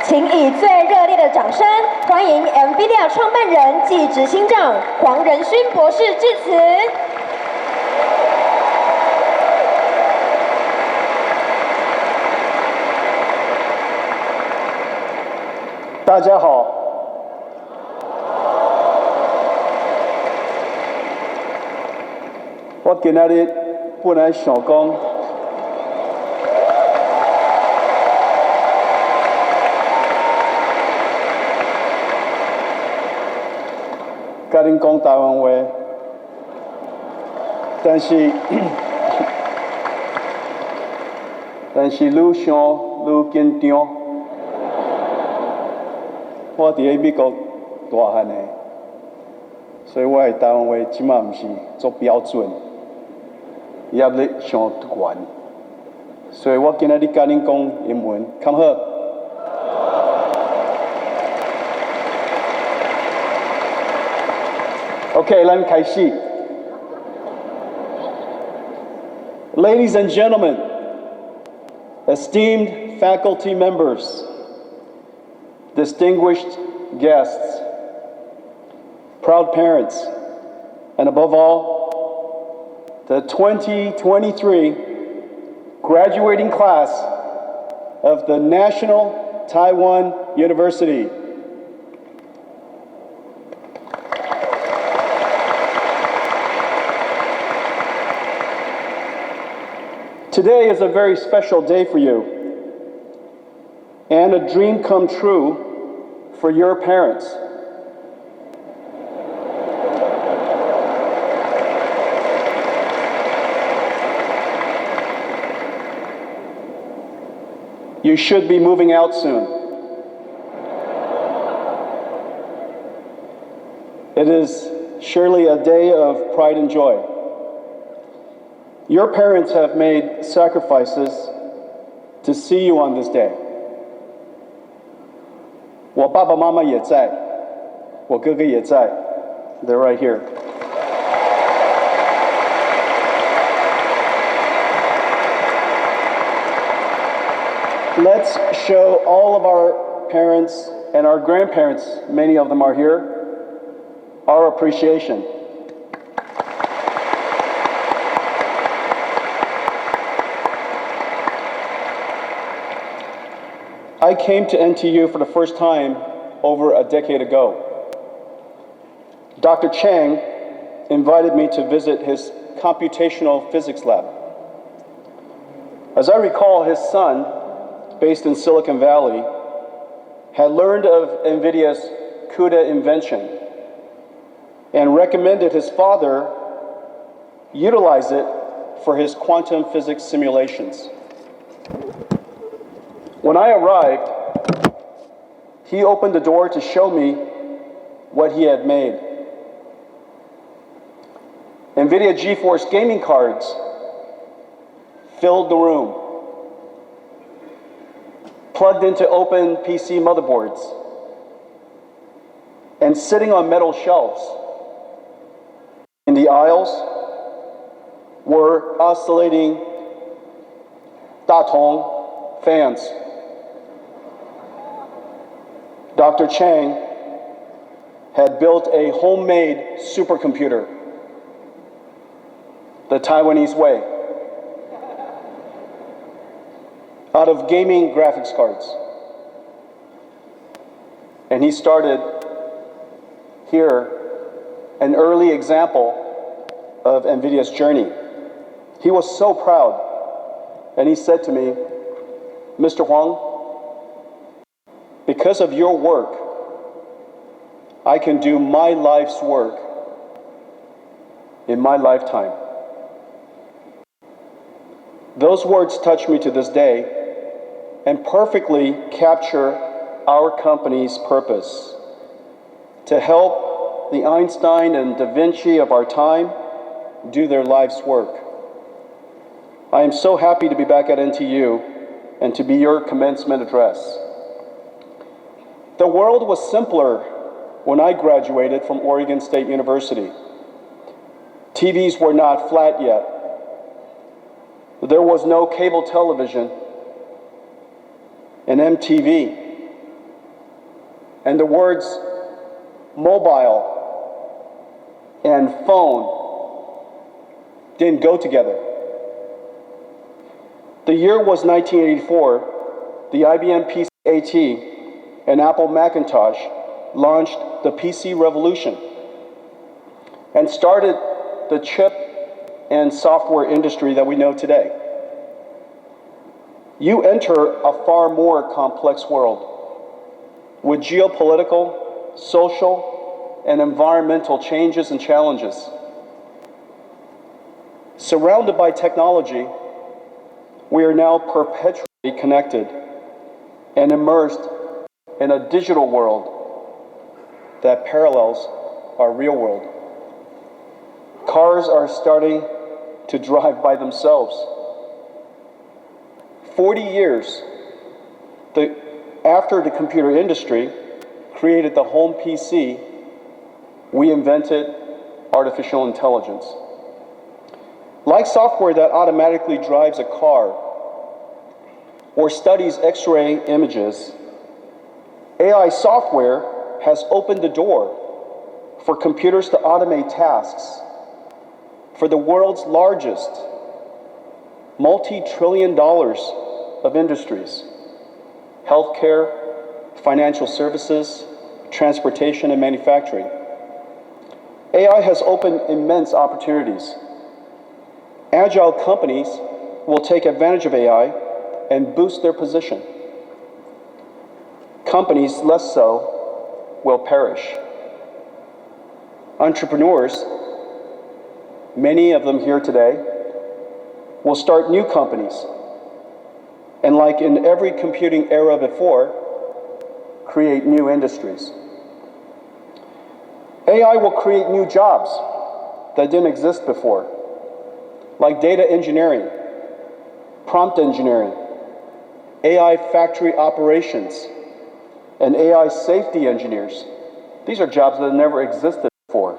请以最热烈的掌声欢迎 NVIDIA 创办人暨执行长黄仁勋博士致辞。大家好，我今仔日本来想讲，甲恁讲台湾话，但是愈想愈紧张。我伫咧美国大汉的，所以我的台湾话即马毋是做标准，也咧上悬，所以我今仔日甲恁讲英文，看好。OK， 咱开始。Ladies and gentlemen, esteemed faculty members, distinguished guests, proud parents, and above all, the 2023 graduating class of the National Taiwan University. Today is a very special day for you, and a dream come true for your parents. You should be moving out soon. It is surely a day of pride and joy. Your parents have made sacrifices to see you on this day. 我爸爸妈妈也在，我哥哥也在。They're right here. Let's show all of our parents and our grandparents, many of them are here, our appreciation. I came to NTU for the first time over a decade ago. Dr. Chang invited me to visit his computational physics lab. As I recall, his son, based in Silicon Valley, had learned of NVIDIA's CUDA invention and recommended his father utilize it for his quantum physics simulations. When I arrived, he opened the door to show me what he had made. NVIDIA GeForce gaming cards filled the room, plugged into open PC motherboards, and sitting on metal shelves. In the aisles were oscillating Datong fans. Dr. Chang had built a homemade supercomputer, the Taiwanese way, out of gaming graphics cards. And he started here an early example of NVIDIA's journey. He was so proud, and he said to me, "Mr. Huang, because of your work, I can do my life's work in my lifetime." Those words touch me to this day and perfectly capture our company's purpose: to help the Einstein and Da Vinci of our time do their life's work. I am so happy to be back at NTU and to be your commencement address. The world was simpler when I graduated from Oregon State University. TVs were not flat yet. There was no cable television and MTV and the words mobile and phone didn't go together. The year was 1984. The IBM PC AT and Apple Macintosh launched the PC revolution and started the chip and software industry that we know today. You enter a far more complex world with geopolitical, social, and environmental changes and challenges. Surrounded by technology, we are now perpetually connected and immersed in a digital world that parallels our real world. Cars are starting to drive by themselves. 40 years after the computer industry created the home PC, we invented artificial intelligence. Like software that automatically drives a car or studies X-ray images, AI software has opened the door for computers to automate tasks for the world's largest multi-trillion dollars of industries: healthcare, financial services, transportation, and manufacturing. AI has opened immense opportunities. Agile companies will take advantage of AI and boost their position. Companies less so will perish. Entrepreneurs, many of them here today, will start new companies, and like in every computing era before, create new industries. AI will create new jobs that didn't exist before, like data engineering, prompt engineering, AI factory operations, and AI safety engineers. These are jobs that never existed before.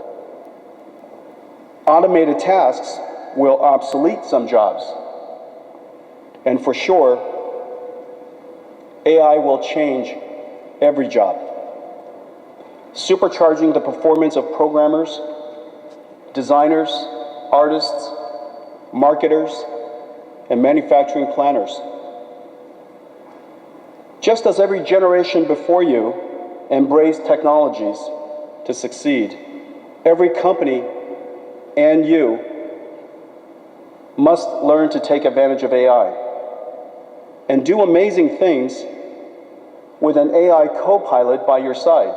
Automated tasks will obsolete some jobs. And for sure, AI will change every job, supercharging the performance of programmers, designers, artists, marketers, and manufacturing planners. Just as every generation before you embraced technologies to succeed, every company and you must learn to take advantage of AI and do amazing things with an AI co-pilot by your side.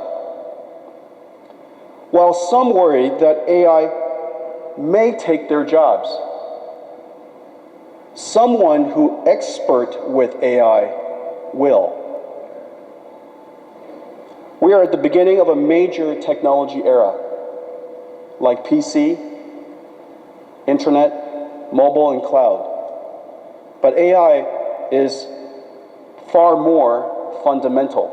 While some worry that AI may take their jobs, someone who expert with AI will. We are at the beginning of a major technology era, like PC, internet, mobile, and cloud. But AI is far more fundamental,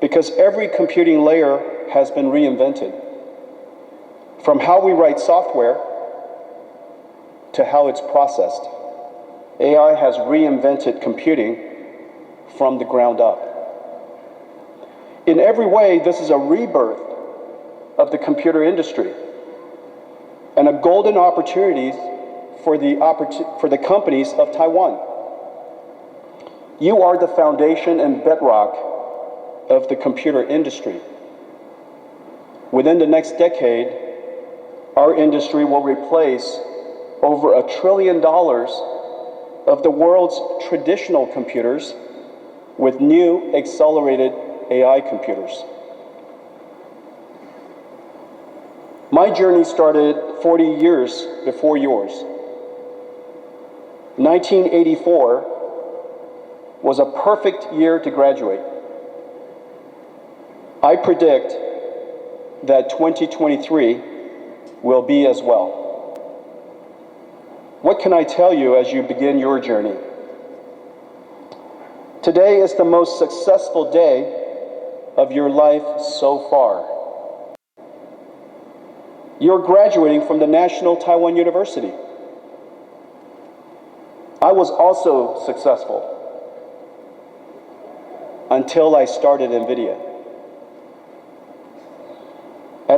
because every computing layer has been reinvented. From how we write software to how it's processed, AI has reinvented computing from the ground up. In every way, this is a rebirth of the computer industry and a golden opportunity for the companies of Taiwan. You are the foundation and bedrock of the computer industry. Within the next decade, our industry will replace over $1 trillion of the world's traditional computers with new accelerated AI computers. My journey started 40 years before yours. 1984 was a perfect year to graduate. I predict that 2023 will be as well. What can I tell you as you begin your journey? Today is the most successful day of your life so far. You're graduating from the National Taiwan University. I was also successful until I started NVIDIA.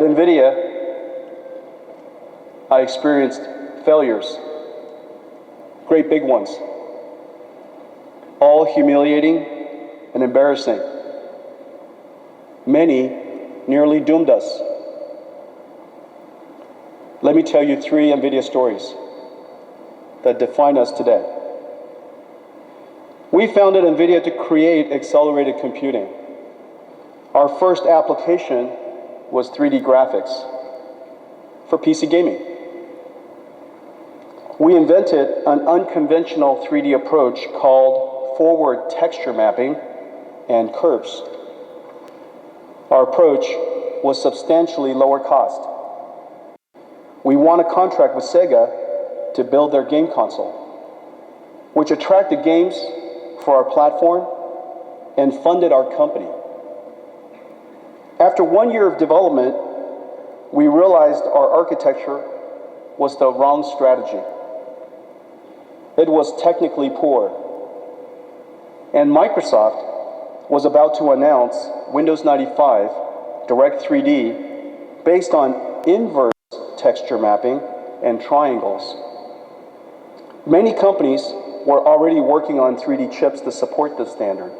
At NVIDIA, I experienced failures, great big ones, all humiliating and embarrassing. Many nearly doomed us. Let me tell you 3 NVIDIA stories that define us today. We founded NVIDIA to create accelerated computing. Our first application was 3D graphics for PC gaming. We invented an unconventional 3D approach called forward texture mapping and curves. Our approach was substantially lower cost. We won a contract with Sega to build their game console, which attracted games for our platform and funded our company. After 1 year of development, we realized our architecture was the wrong strategy. It was technically poor. And Microsoft was about to announce Windows 95 Direct 3D based on inverse texture mapping and triangles. Many companies were already working on 3D chips to support this standard.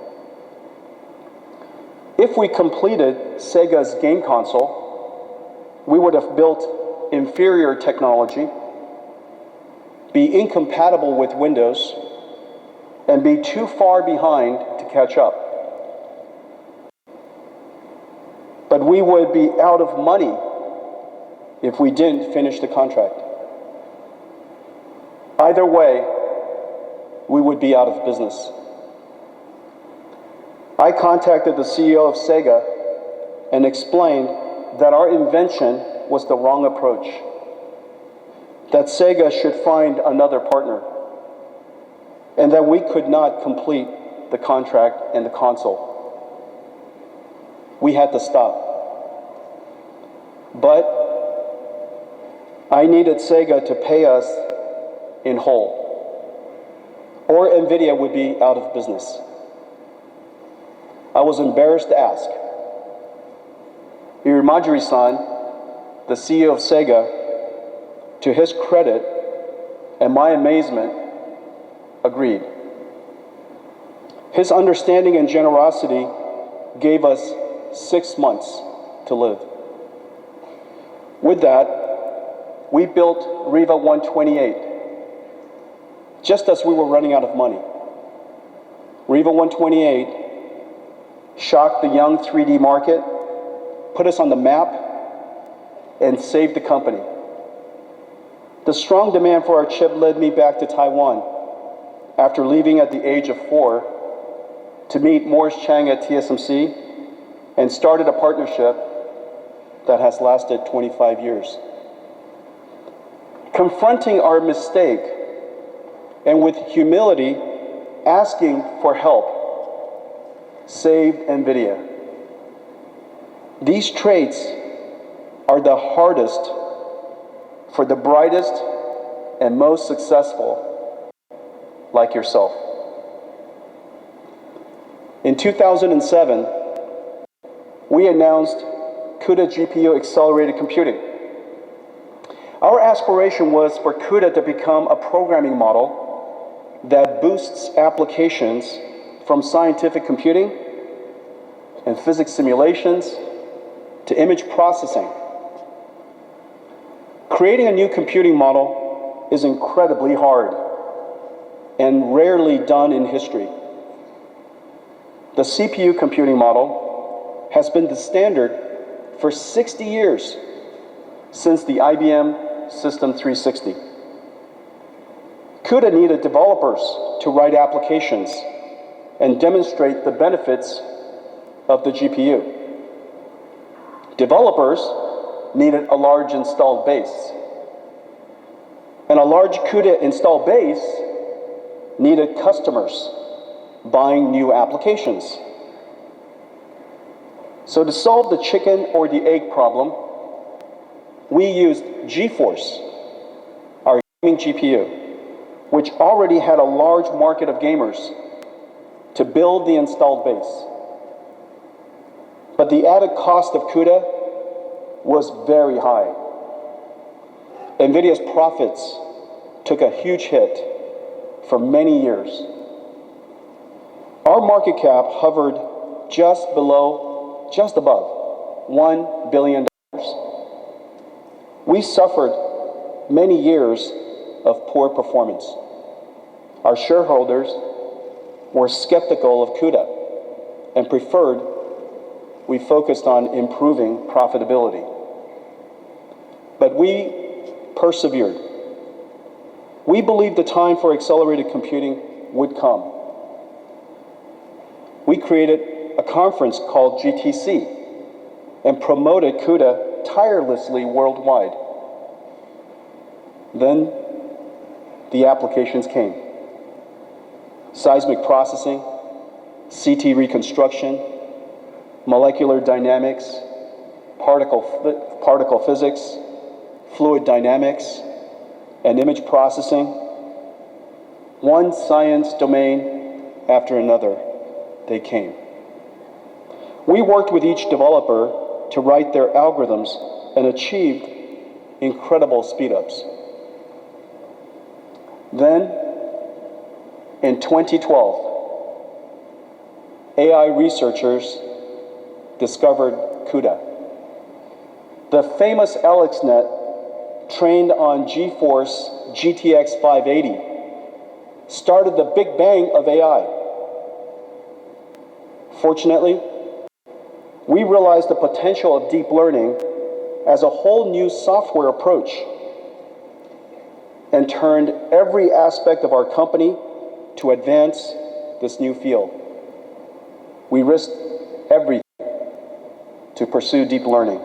If we completed Sega's game console, we would have built inferior technology, be incompatible with Windows, and be too far behind to catch up. But we would be out of money if we didn't finish the contract. Either way, we would be out of business. I contacted the CEO of Sega and explained that our invention was the wrong approach, that Sega should find another partner, and that we could not complete the contract and the console. We had to stop. But I needed Sega to pay us in whole, or NVIDIA would be out of business. I was embarrassed to ask. Irimajiri-san, the CEO of Sega, to his credit and my amazement, agreed. His understanding and generosity gave us 6 months to live. With that, we built Riva 128, just as we were running out of money. Riva 128 shocked the young 3D market, put us on the map, and saved the company. The strong demand for our chip led me back to Taiwan after leaving at the age of 4 to meet Morris Chang at TSMC and started a partnership that has lasted 25 years. Confronting our mistake and with humility asking for help saved NVIDIA. These traits are the hardest for the brightest and most successful like yourself. In 2007, we announced CUDA GPU accelerated computing. Our aspiration was for CUDA to become a programming model that boosts applications from scientific computing and physics simulations to image processing. Creating a new computing model is incredibly hard and rarely done in history. The CPU computing model has been the standard for 60 years since the IBM System 360. CUDA needed developers to write applications and demonstrate the benefits of the GPU. Developers needed a large installed base. And a large CUDA installed base needed customers buying new applications. So to solve the chicken or the egg problem, we used GeForce, our gaming GPU, which already had a large market of gamers, to build the installed base. But the added cost of CUDA was very high. NVIDIA's profits took a huge hit for many years. Our market cap hovered just above $1 billion. We suffered many years of poor performance. Our shareholders were skeptical of CUDA and preferred we focused on improving profitability. But we persevered. We believed the time for accelerated computing would come. We created a conference called GTC and promoted CUDA tirelessly worldwide. Then the applications came. Seismic processing, CT reconstruction, molecular dynamics, particle physics, fluid dynamics, and image processing. One science domain after another, they came. We worked with each developer to write their algorithms and achieved incredible speedups. Then, in 2012, AI researchers discovered CUDA. The famous AlexNet, trained on GeForce GTX 580, started the Big Bang of AI. Fortunately, we realized the potential of deep learning as a whole new software approach and turned every aspect of our company to advance this new field. We risked everything to pursue deep learning.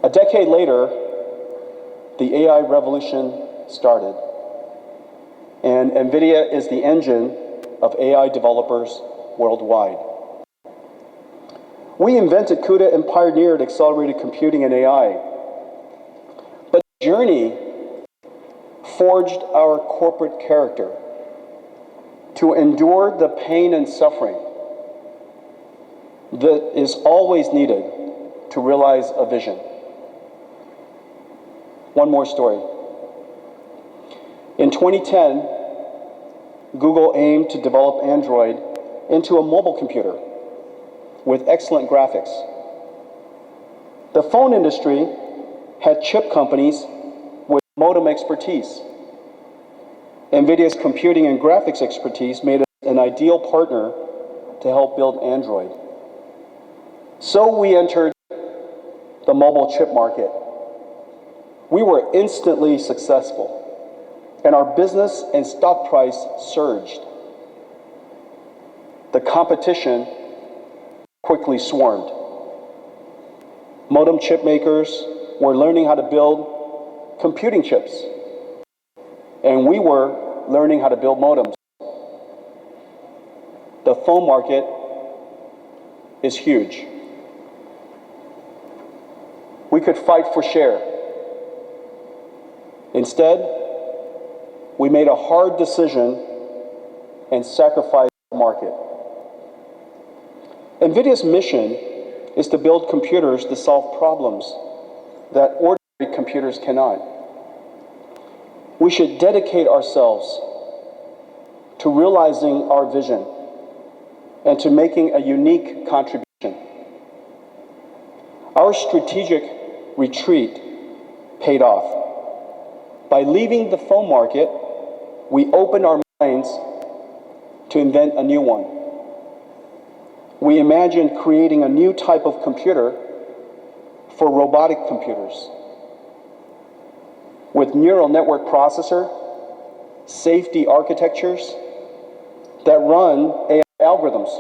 A decade later, the AI revolution started, and NVIDIA is the engine of AI developers worldwide. We invented CUDA and pioneered accelerated computing and AI. But the journey forged our corporate character to endure the pain and suffering that is always needed to realize a vision. One more story. In 2010, Google aimed to develop Android into a mobile computer with excellent graphics. The phone industry had chip companies with modem expertise. NVIDIA's computing and graphics expertise made us an ideal partner to help build Android. So we entered the mobile chip market. We were instantly successful, and our business and stock price surged. The competition quickly swarmed. Modem chip makers were learning how to build computing chips, and we were learning how to build modems. The phone market is huge. We could fight for share. Instead, we made a hard decision and sacrificed the market. NVIDIA's mission is to build computers to solve problems that ordinary computers cannot. We should dedicate ourselves to realizing our vision and to making a unique contribution. Our strategic retreat paid off. By leaving the phone market, we opened our minds to invent a new one. We imagined creating a new type of computer for robotic computers with neural network processor, safety architectures that run AI algorithms.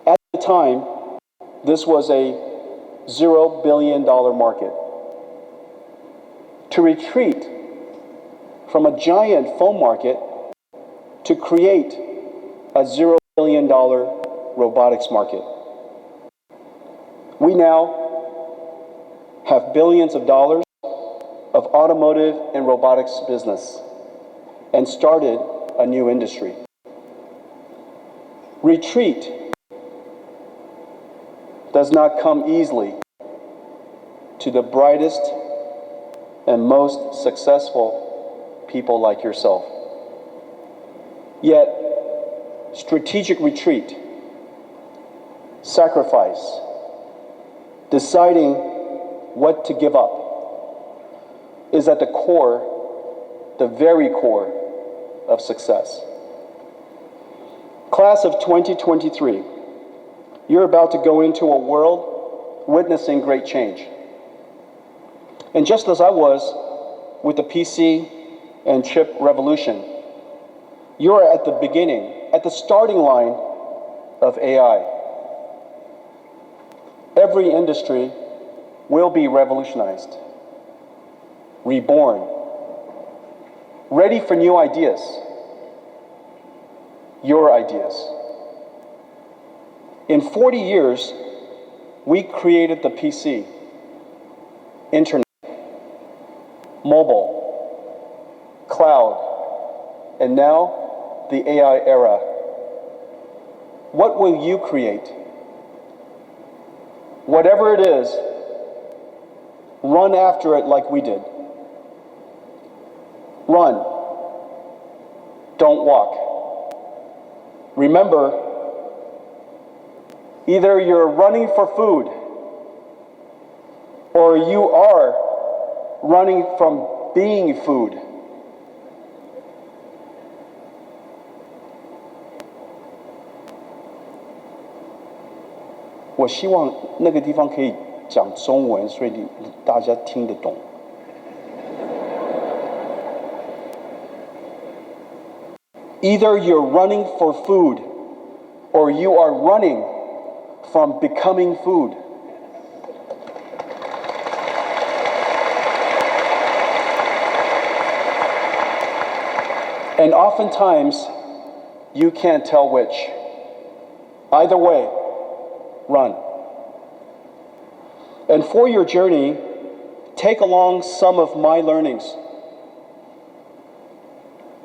At the time, this was a $0 billion market. To retreat from a giant phone market to create a $0 billion robotics market. We now have billions of dollars of automotive and robotics business and started a new industry. Retreat does not come easily to the brightest and most successful people like yourself. Yet, strategic retreat, sacrifice, deciding what to give up is at the core, the very core of success. Class of 2023, you're about to go into a world witnessing great change. And just as I was with the PC and chip revolution, you're at the beginning, at the starting line of AI. Every industry will be revolutionized, reborn, ready for new ideas, your ideas. In 40 years, we created the PC, internet, mobile, cloud, and now the AI era. What will you create? Whatever it is, run after it like we did. Run. Don't walk. Remember, either you're running for food or you are running from being food. I 我希望那个地方可以讲中文，所以大家听得懂。Either you're running for food or you are running from becoming food. And oftentimes, you can't tell which. Either way, run. And for your journey, take along some of my learnings,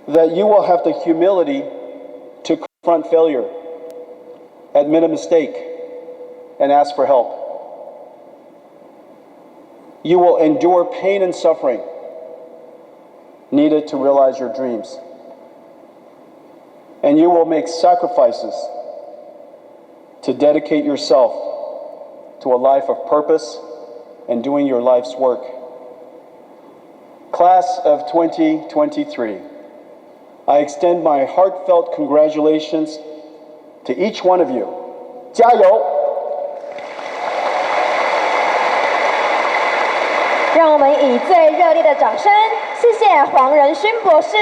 that you will have the humility to confront failure, admit a mistake, and ask for help. You will endure pain and suffering needed to realize your dreams. And you will make sacrifices to dedicate yourself to a life of purpose and doing your life's work. Class of 2023, I extend my heartfelt congratulations to each one of you. 加油! 让我们以最热烈的掌声，谢谢黄仁勋博士。